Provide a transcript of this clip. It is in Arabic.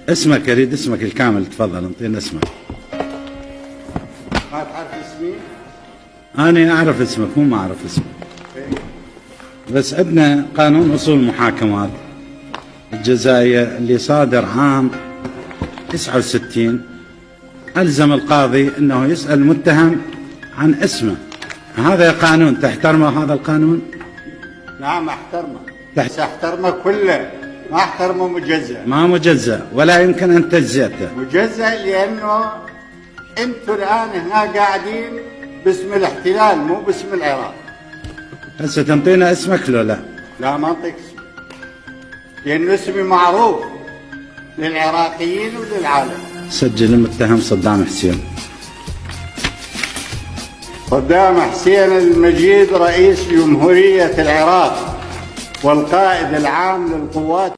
اسمك، اريد اسمك الكامل، تفضل انطينا اسمك. ما تعرف اسمي؟ انا اعرف اسمك، مو ما اعرف اسمك. بس عندنا قانون اصول المحاكمات الجزائية اللي صادر عام 69 ألزم القاضي أنه يسأل المتهم عن اسمه. هذا قانون تحترمه؟ هذا القانون؟ نعم أحترمه، بس أحترمه كله، ما أحترمه مجزأ. ما مجزأ ولا يمكن أن تجزئته. مجزأ لأنه أنتم الآن هنا قاعدين باسم الاحتلال مو باسم العراق. هسه تنطينا اسمك لو لا؟ لا ما أنطيك اسمي، لأنه اسمي معروف للعراقيين وللعالم. سجل المتهم صدام حسين. صدام حسين المجيد رئيس جمهورية العراق والقائد العام للقوات